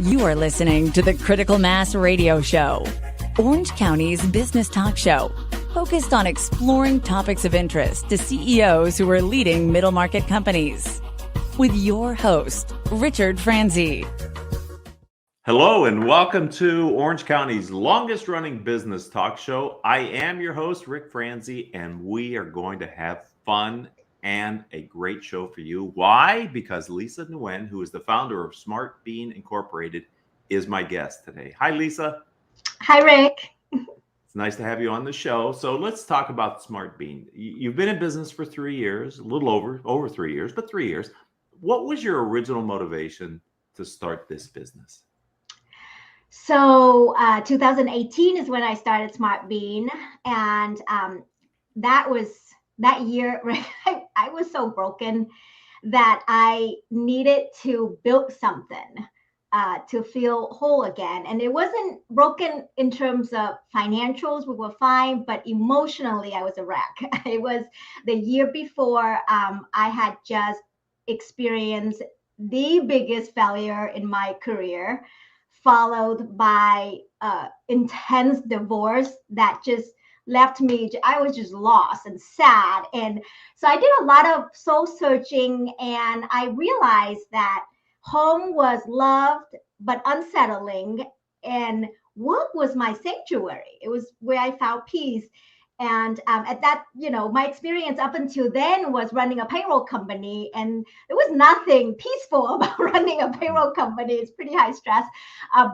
You are listening to the Critical Mass Radio Show, Orange County's business talk show, focused on exploring topics of interest to CEOs who are leading middle market companies. With your host, Richard Franzi. Hello and welcome to Orange County's longest running business talk show. I am your host, Rick Franzi, and we are going to have fun and a great show for you. Why? Because Lisa Nguyen, who is the founder of SmartBean Incorporated, is my guest today. Hi, Lisa. Hi, Rick. It's nice to have you on the show. So let's talk about SmartBean. You've been in business for 3 years, a little over 3 years, but 3 years. What was your original motivation to start this business? So 2018 is when I started SmartBean, and that year, I was so broken that I needed to build something to feel whole again. And it wasn't broken in terms of financials, we were fine, but emotionally I was a wreck. It was the year before I had just experienced the biggest failure in my career, followed by intense divorce that just left me. I was just lost and sad. And so I did a lot of soul searching, and I realized that home was loved but unsettling, and work was my sanctuary. It was where I found peace. And at that, my experience up until then was running a payroll company, and there was nothing peaceful about running a payroll company. It's pretty high stress.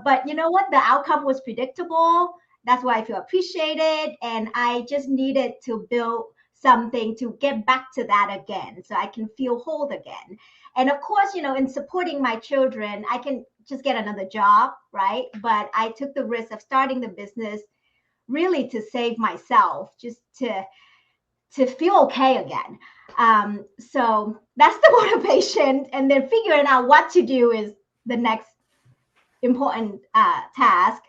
But you know what? The outcome was predictable. That's why I feel appreciated. And I just needed to build something to get back to that again, so I can feel whole again. And of course, in supporting my children, I can just get another job, right? But I took the risk of starting the business really to save myself, just to feel okay again. So that's the motivation. And then figuring out what to do is the next important task,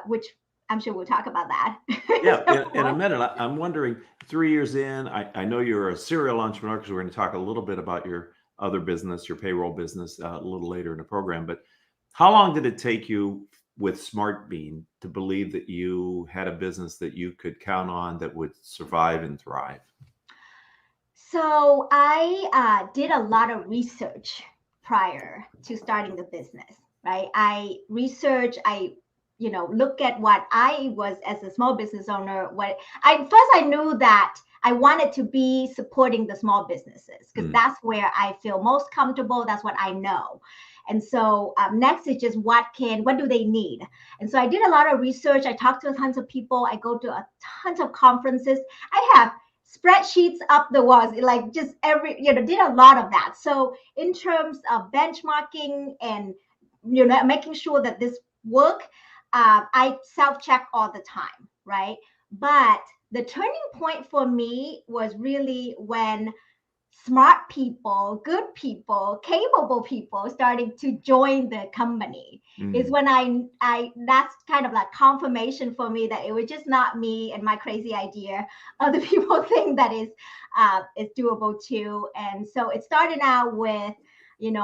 which I'm sure we'll talk about that. Yeah, in a minute. I'm wondering, 3 years in, I know you're a serial entrepreneur, because we're going to talk a little bit about your other business, your payroll business, a little later in the program. But how long did it take you with SmartBean to believe that you had a business that you could count on that would survive and thrive? So I did a lot of research prior to starting the business, right? I look at what I was as a small business owner. I knew that I wanted to be supporting the small businesses, because that's where I feel most comfortable. That's what I know. And so next is just what do they need? And so I did a lot of research. I talked to tons of people. I go to a tons of conferences. I have spreadsheets up the walls, like just did a lot of that. So in terms of benchmarking and, making sure that this work, I self-check all the time, right? But the turning point for me was really when smart people, good people, capable people starting to join the company. Is when I that's kind of like confirmation for me that it was just not me and my crazy idea. Other people think that is doable too. And so it started out with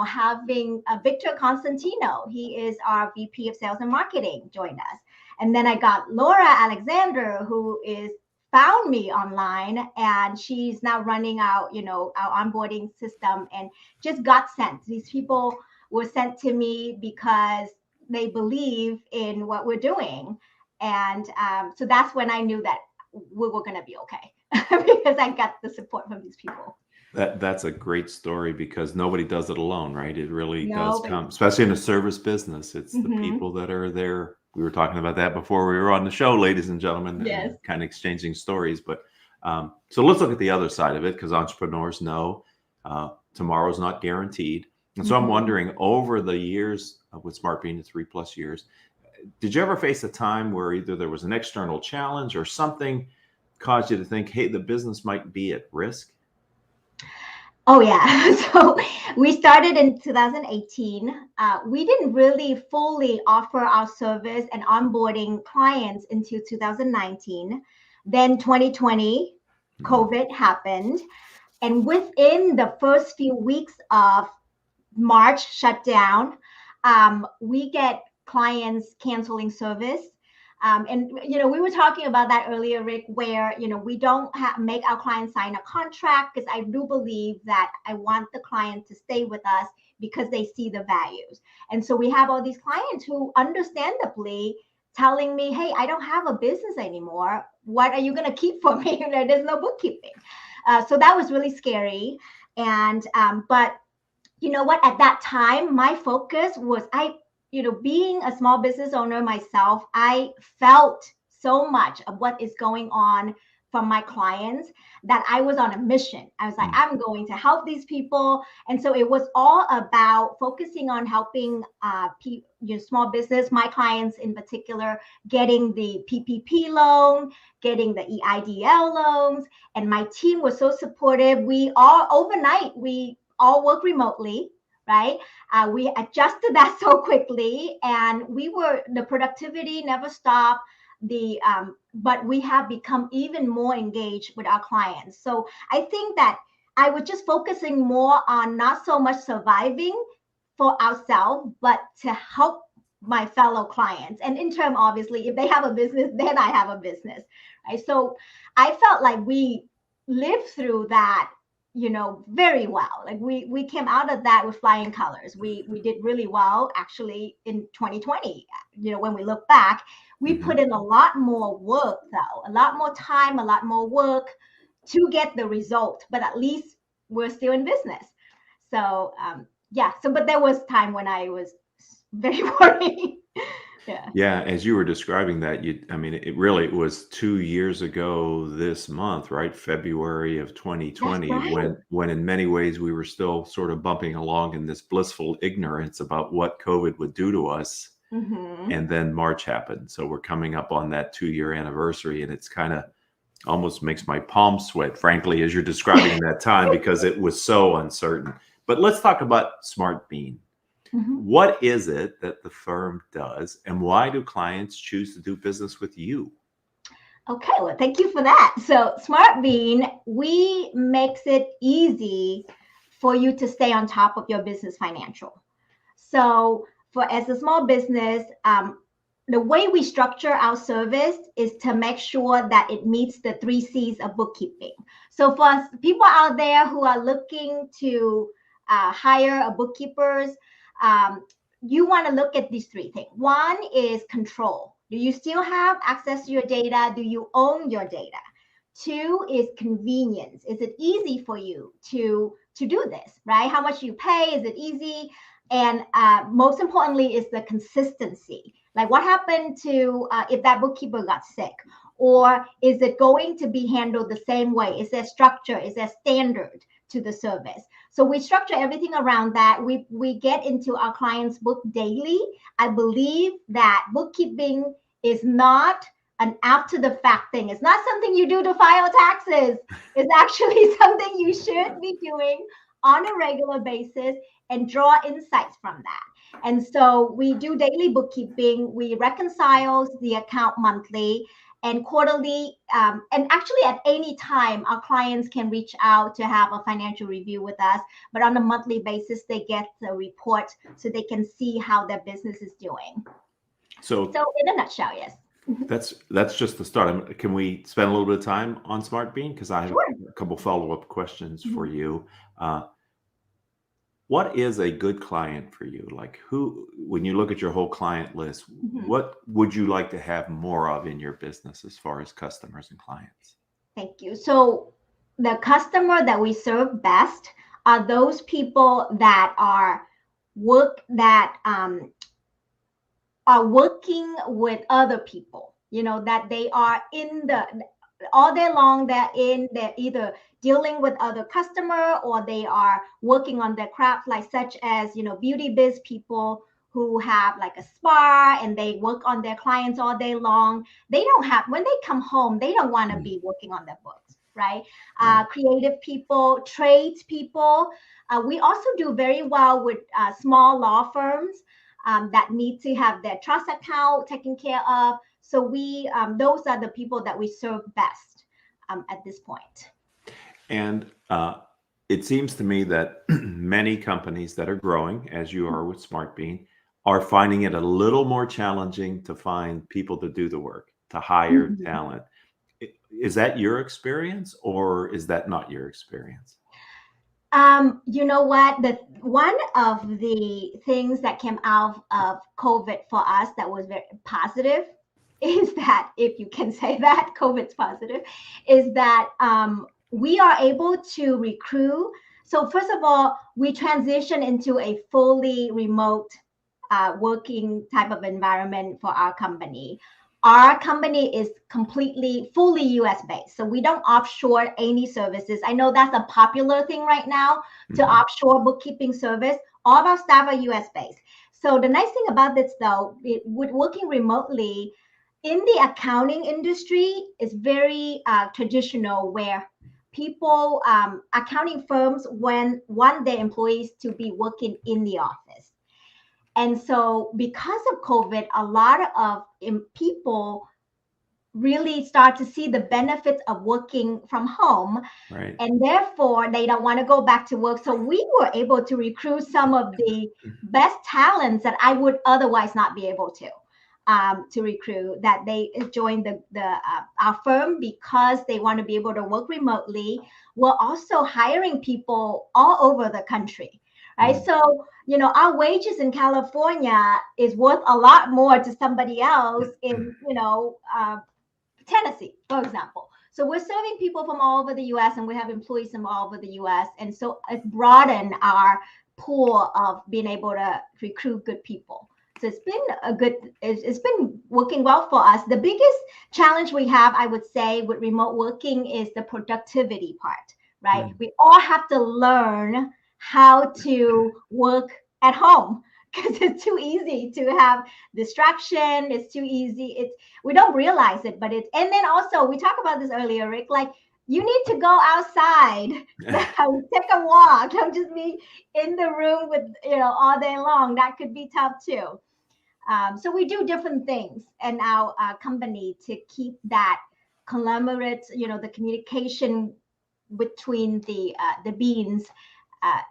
having Victor Constantino. He is our VP of Sales and Marketing, join us. And then I got Laura Alexander, who found me online, and she's now running our onboarding system, and just got sent. These people were sent to me because they believe in what we're doing. And so that's when I knew that we were going to be okay, because I got the support from these people. That's a great story, because nobody does it alone, right? It really does come, especially in a service business. It's the people that are there. We were talking about that before we were on the show, ladies and gentlemen, yes. Kind of exchanging stories. But so let's look at the other side of it, because entrepreneurs know tomorrow's not guaranteed. And so I'm wondering, over the years with SmartBean, 3+ years, did you ever face a time where either there was an external challenge or something caused you to think, hey, the business might be at risk? Oh, yeah. So we started in 2018. We didn't really fully offer our service and onboarding clients until 2019. Then 2020, COVID happened. And within the first few weeks of March shutdown, we get clients canceling service. And we were talking about that earlier, Rick, where we don't make our clients sign a contract, because I do believe that I want the client to stay with us because they see the values. And so we have all these clients who understandably telling me, hey, I don't have a business anymore. What are you going to keep for me? There's no bookkeeping. So that was really scary. And but you know what? At that time, my focus was being a small business owner myself, I felt so much of what is going on from my clients that I was on a mission. I was like, I'm going to help these people. And so it was all about focusing on helping small business, my clients in particular, getting the PPP loan, getting the EIDL loans. And my team was so supportive. We all work remotely, right? We adjusted that so quickly, and the productivity never stopped. But we have become even more engaged with our clients. So I think that I was just focusing more on not so much surviving for ourselves, but to help my fellow clients. And in turn, obviously, if they have a business, then I have a business, right? So I felt like we lived through that very well. Like we came out of that with flying colors. We did really well actually in 2020. When we look back, we put in a lot more work though, a lot more time, a lot more work to get the result, but at least we're still in business. So but there was time when I was very worried. Yeah, as you were describing that, it was 2 years ago this month, right? February of 2020, right. when in many ways we were still sort of bumping along in this blissful ignorance about what COVID would do to us. And then March happened. So we're coming up on that 2-year anniversary, and it's kind of almost makes my palms sweat, frankly, as you're describing that time, because it was so uncertain. But let's talk about SmartBean. What is it that the firm does, and why do clients choose to do business with you? Okay, well, thank you for that. So SmartBean, we makes it easy for you to stay on top of your business financial. So as a small business, the way we structure our service is to make sure that it meets the 3 C's of bookkeeping. So for people out there who are looking to hire a bookkeepers, you want to look at these 3 things. One is control. Do you still have access to your data? Do you own your data? 2 is convenience. Is it easy for you to do this, right? How much you pay? Is it easy? And most importantly is the consistency. Like what happened to if that bookkeeper got sick? Or is it going to be handled the same way? Is there structure? Is there standard to the service? So we structure everything around that. We get into our clients' book daily. I believe that bookkeeping is not an after the fact thing. It's not something you do to file taxes. It's actually something you should be doing on a regular basis and draw insights from that. And so we do daily bookkeeping. We reconcile the account monthly and quarterly. And actually at any time, our clients can reach out to have a financial review with us. But on a monthly basis, they get the report so they can see how their business is doing. So in a nutshell, yes. That's just the start. Can we spend a little bit of time on SmartBean? Because I have a couple follow-up questions for you. What is a good client for you? Like when you look at your whole client list, what would you like to have more of in your business as far as customers and clients? Thank you. So the customer that we serve best are those people that are working with other people, that they are all day long, they're either dealing with other customer or they are working on their craft, like such as, beauty biz people who have like a spa and they work on their clients all day long. When they come home, they don't want to be working on their books, right? Creative people, trades people. We also do very well with small law firms that need to have their trust account taken care of. So those are the people that we serve best at this point. And it seems to me that many companies that are growing, as you are with SmartBean, are finding it a little more challenging to find people to do the work, to hire Mhm. talent. Is that your experience, or is that not your experience? You know what? The one of the things that came out of COVID for us that was very positive is that, if you can say that, COVID's positive, is that we are able to recruit. So first of all, we transition into a fully remote working type of environment for our company. Our company is completely, fully US based. So we don't offshore any services. I know that's a popular thing right now, to Mhm. offshore bookkeeping service. All of our staff are US based. So the nice thing about this, though, with working remotely in the accounting industry, is very traditional, where people, accounting firms, want their employees to be working in the office. And so, because of COVID, a lot of people really start to see the benefits of working from home, Right. and therefore they don't want to go back to work. So we were able to recruit some of the best talents that I would otherwise not be able to recruit, that they join our firm because they want to be able to work remotely. We're also hiring people all over the country, right? Mm. So, our wages in California is worth a lot more to somebody else in, Tennessee, for example. So we're serving people from all over the US, and we have employees from all over the US. And so it broadened our pool of being able to recruit good people. So it's been working well for us. The biggest challenge we have, I would say, with remote working is the productivity part, right? Mm. We all have to learn how to work at home, because it's too easy to have distraction. It's too easy. We don't realize it, but and then also, we talked about this earlier, Rick, like, you need to go outside, take a walk. Don't just be in the room with, all day long. That could be tough too. So we do different things in our company to keep that conglomerate, the communication between the beans, uh,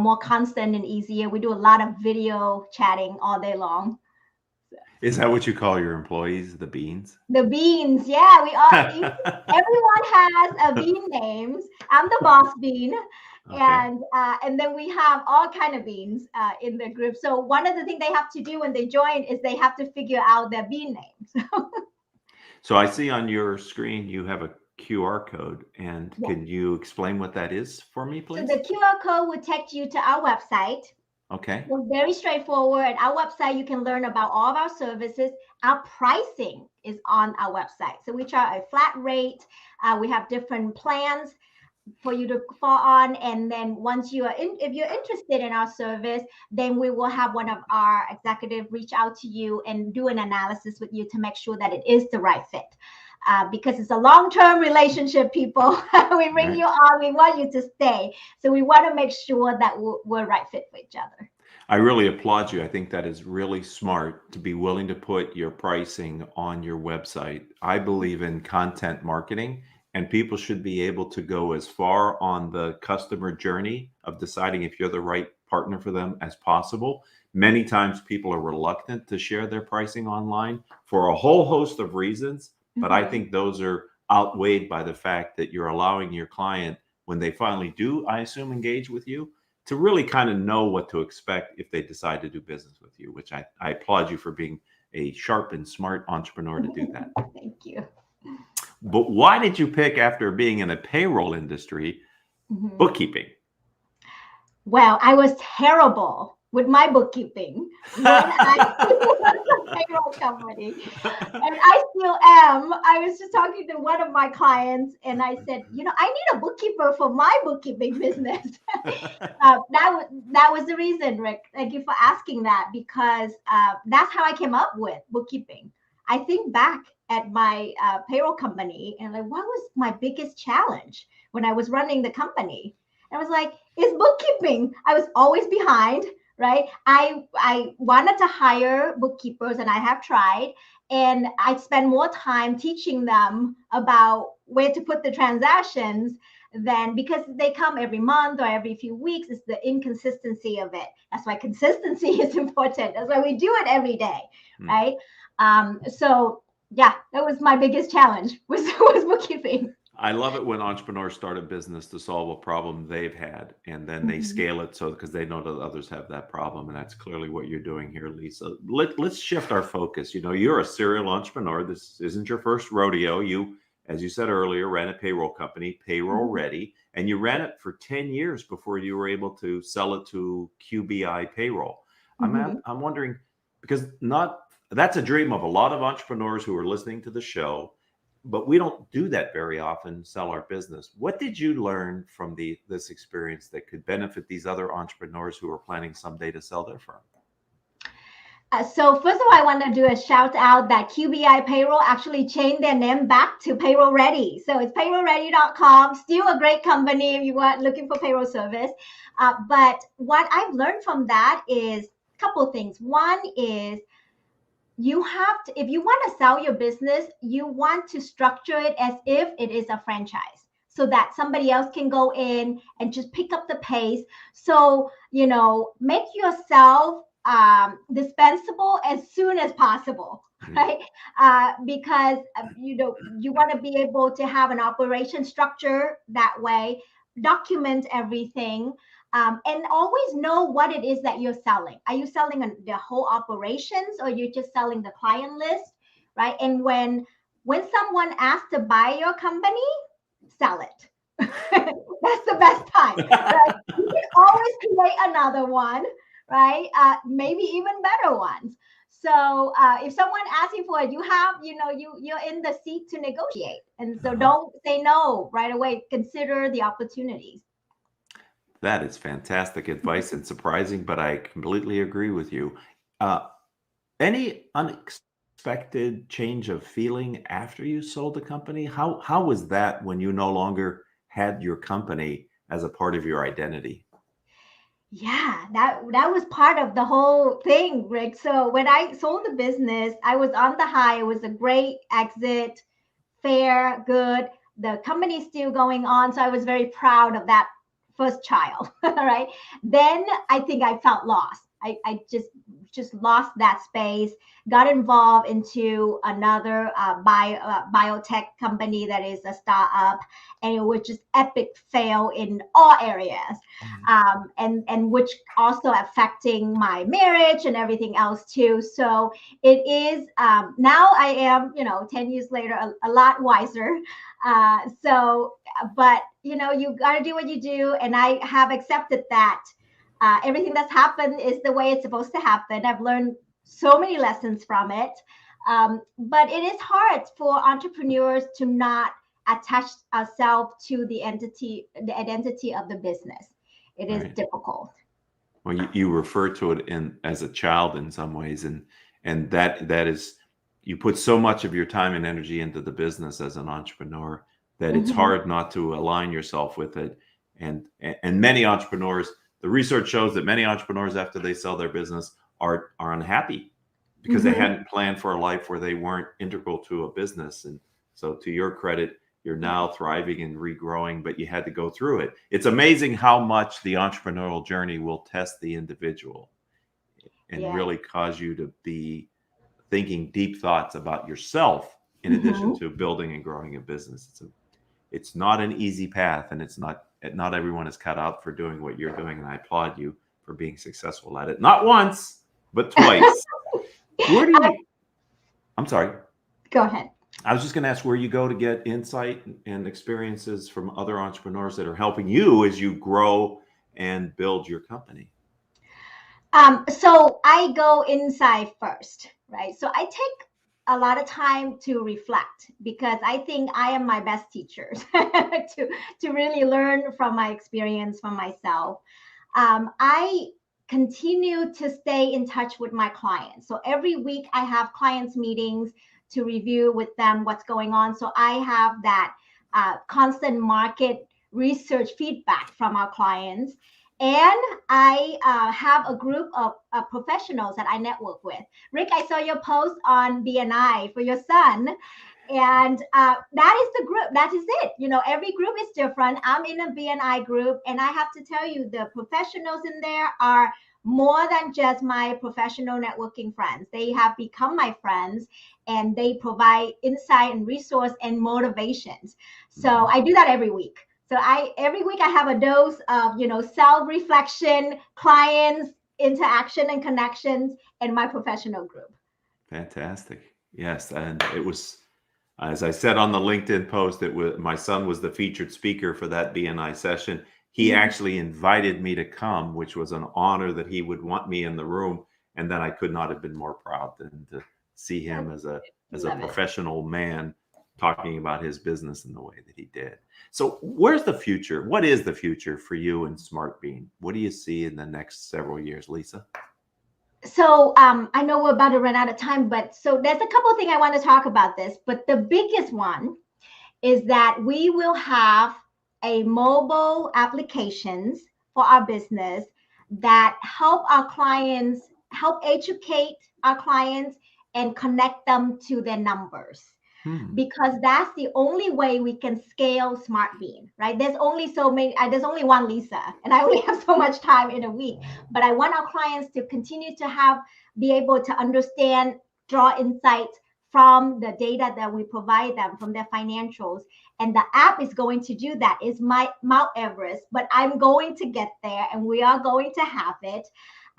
more constant and easier. We do a lot of video chatting all day long. Is that what you call your employees, the beans? The beans, yeah, everyone has a bean names. I'm the boss bean, Okay. and then we have all kind of beans in the group. So one of the things they have to do when they join is they have to figure out their bean names. So I see on your screen you have a QR code, and Yeah. can you explain what that is for me, So please? the QR code will take you to our website. Okay. It's very straightforward. Our website, you can learn about all of our services. Our pricing is on our website. So we charge a flat rate. We have different plans for you to fall on. And then once if you're interested in our service, then we will have one of our executives reach out to you and do an analysis with you to make sure that it is the right fit. Because it's a long-term relationship, people. We bring Right. you on, we want you to stay. So we want to make sure that we're right fit for each other. I really applaud you. I think that is really smart to be willing to put your pricing on your website. I believe in content marketing, and people should be able to go as far on the customer journey of deciding if you're the right partner for them as possible. Many times people are reluctant to share their pricing online for a whole host of reasons, but I Mhm. think those are outweighed by the fact that you're allowing your client, when they finally do, I assume, engage with you, to really kind of know what to expect if they decide to do business with you, which I applaud you for being a sharp and smart entrepreneur to do that. Thank you. But why did you pick, after being in a payroll industry, Mhm. bookkeeping? Well, I was terrible with my bookkeeping when I was a payroll company, and I still am. I was just talking to one of my clients, and I said, I need a bookkeeper for my bookkeeping business. That was the reason, Rick. Thank you for asking that, because that's how I came up with bookkeeping. I think back at my payroll company, and like, what was my biggest challenge when I was running the company? I was like, it's bookkeeping. I was always behind, right? I wanted to hire bookkeepers, and I have tried, and I spend more time teaching them about where to put the transactions then because they come every month or every few weeks, it's the inconsistency of it. That's why consistency is important. That's why we do it every day, right? So yeah, that was my biggest challenge was bookkeeping. I love it when entrepreneurs start a business to solve a problem they've had, and then they scale it so because they know that others have that problem, and that's clearly what you're doing here, Lisa. Let's shift our focus. You know, you're a serial entrepreneur. This isn't your first rodeo. You, as you said earlier, ran a payroll company, Payroll Ready, and you ran it for 10 years before you were able to sell it to QBI Payroll. I'm wondering, because that's a dream of a lot of entrepreneurs who are listening to the show, but we don't do that very often, sell our business. What did you learn from this experience that could benefit these other entrepreneurs who are planning someday to sell their firm? So first of all, I want to do a shout out that QBI Payroll actually changed their name back to Payroll Ready. So it's payrollready.com, still a great company if you are looking for payroll service. But what I've learned from that is a couple of things. One is, you have to, if you want to sell your business, you want to structure it as if it is a franchise so that somebody else can go in and just pick up the pace. So, make yourself dispensable as soon as possible, right? Because, you want to be able to have an operation structure that way, document everything. And always know what it is that you're selling. Are you selling the whole operations, or you're just selling the client list, right? And when someone asks to buy your company, sell it. That's the best time. Right? You can always create another one, right? Maybe even better ones. So if someone asks you for it, you have, you're in the seat to negotiate. And so don't say no right away. Consider the opportunities. That is fantastic advice and surprising, but I completely agree with you. Any unexpected change of feeling after you sold the company? How was that when you no longer had your company as a part of your identity? Yeah, that was part of the whole thing, Rick. So when I sold the business, I was on the high. It was a great exit, fair, good. The company's still going on. So I was very proud of that first child, right? Then I think I felt lost. I just lost that space, got involved into another biotech company that is a startup, and it was just epic fail in all areas, and which also affecting my marriage and everything else too. So it is now I am 10 years later a lot wiser. But you got to do what you do, and I have accepted that. Everything that's happened is the way it's supposed to happen. I've learned so many lessons from it. But it is hard for entrepreneurs to not attach ourselves to the identity of the business. It is difficult. Well, you refer to it as a child in some ways, and that is, you put so much of your time and energy into the business as an entrepreneur that it's hard not to align yourself with it. And many entrepreneurs, the research shows that many entrepreneurs, after they sell their business, are unhappy because they hadn't planned for a life where they weren't integral to a business. And so, to your credit, you're now thriving and regrowing, but you had to go through it. It's amazing how much the entrepreneurial journey will test the individual and really cause you to be thinking deep thoughts about yourself in addition to building and growing a business. It's not an easy path, and it's not everyone is cut out for doing what you're doing, and I applaud you for being successful at it. Not once, but twice. I'm sorry. Go ahead. I was just going to ask where you go to get insight and experiences from other entrepreneurs that are helping you as you grow and build your company. So I go inside first, right? So I take a lot of time to reflect, because I think I am my best teacher to really learn from my experience, from myself. I continue to stay in touch with my clients. So every week I have clients meetings to review with them what's going on. So I have that constant market research feedback from our clients. And I have a group of professionals that I network with. Rick, I saw your post on BNI for your son. And that is the group. That is it. Every group is different. I'm in a BNI group, and I have to tell you, the professionals in there are more than just my professional networking friends. They have become my friends, and they provide insight and resource and motivations. So I do that every week. So every week I have a dose of, self-reflection, clients, interaction and connections, and my professional group. Fantastic. Yes. And it was, as I said on the LinkedIn post, my son was the featured speaker for that BNI session. He actually invited me to come, which was an honor that he would want me in the room. And then I could not have been more proud than to see him as a professional man talking about his business in the way that he did. So where's the future? What is the future for you and SmartBean? What do you see in the next several years, Lisa? So I know we're about to run out of time, but so there's a couple of things I want to talk about this. But the biggest one is that we will have a mobile applications for our business that help our clients, help educate our clients and connect them to their numbers. Because that's the only way we can scale SmartBean, right? There's only so many, there's only one Lisa, and I only have so much time in a week. But I want our clients to continue to be able to understand, draw insights from the data that we provide them, from their financials. And the app is going to do that. It's my Mount Everest, but I'm going to get there, and we are going to have it.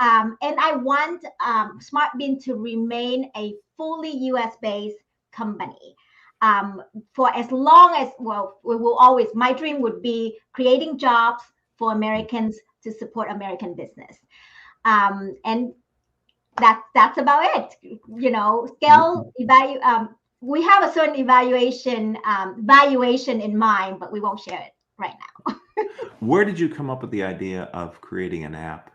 And I want SmartBean to remain a fully US-based company for as long as, we will always, my dream would be creating jobs for Americans to support American business. And that's about it. Scale, we have a certain valuation in mind, but we won't share it right now. Where did you come up with the idea of creating an app?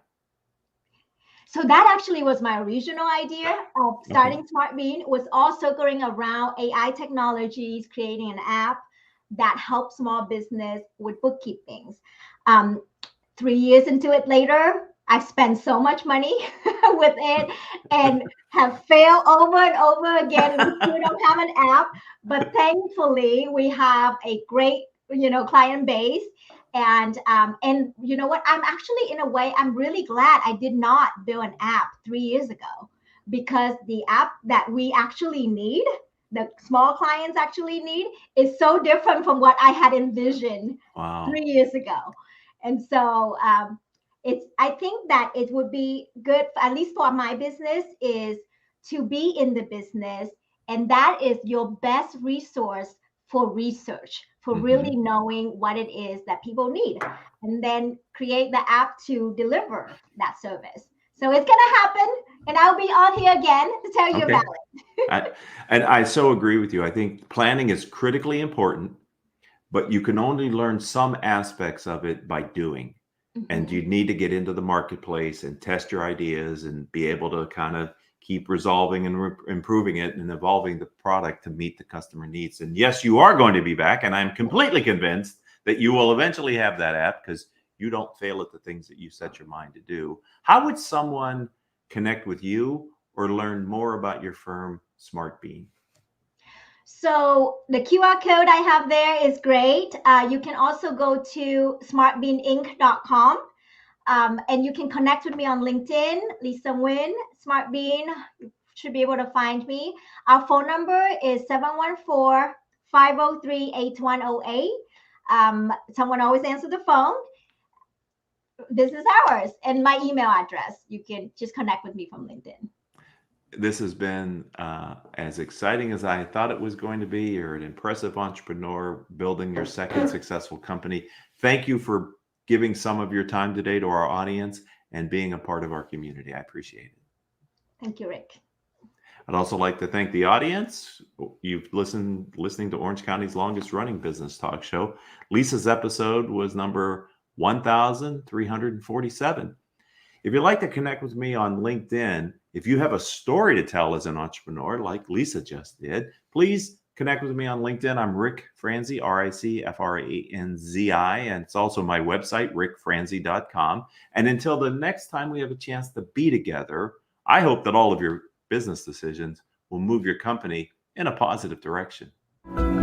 So that actually was my original idea of starting SmartBean. It was all circling around AI technologies, creating an app that helps small business with bookkeeping. 3 years into it later, I've spent so much money with it and have failed over and over again. We still don't have an app, but thankfully we have a great, client base. And you know what? I'm actually, in a way, I'm really glad I did not build an app 3 years ago, because the app that we actually need, the small clients actually need, is so different from what I had envisioned 3 years ago. And so I think that it would be good, at least for my business, is to be in the business. And that is your best resource for research, for really knowing what it is that people need, and then create the app to deliver that service. So it's going to happen, and I'll be on here again to tell you about it. And I so agree with you. I think planning is critically important, but you can only learn some aspects of it by doing. And you need to get into the marketplace and test your ideas and be able to kind of keep resolving and improving it and evolving the product to meet the customer needs. And yes, you are going to be back. And I'm completely convinced that you will eventually have that app, because you don't fail at the things that you set your mind to do. How would someone connect with you or learn more about your firm, SmartBean? So the QR code I have there is great. You can also go to smartbeaninc.com. And you can connect with me on LinkedIn, Lisa Nguyen, SmartBean. You should be able to find me. Our phone number is 714-503-8108. Someone always answers the phone. This is ours. And my email address. You can just connect with me from LinkedIn. This has been as exciting as I thought it was going to be. You're an impressive entrepreneur building your second successful company. Thank you for giving some of your time today to our audience and being a part of our community. I appreciate it. Thank you, Rick. I'd also like to thank the audience. You've listening to Orange County's longest running business talk show. Lisa's episode was number 1347. If you'd like to connect with me on LinkedIn, if you have a story to tell as an entrepreneur like Lisa just did, please connect with me on LinkedIn. I'm Rick Franzi, RICFRANZI, and it's also my website, rickfranzi.com. And until the next time we have a chance to be together, I hope that all of your business decisions will move your company in a positive direction. you.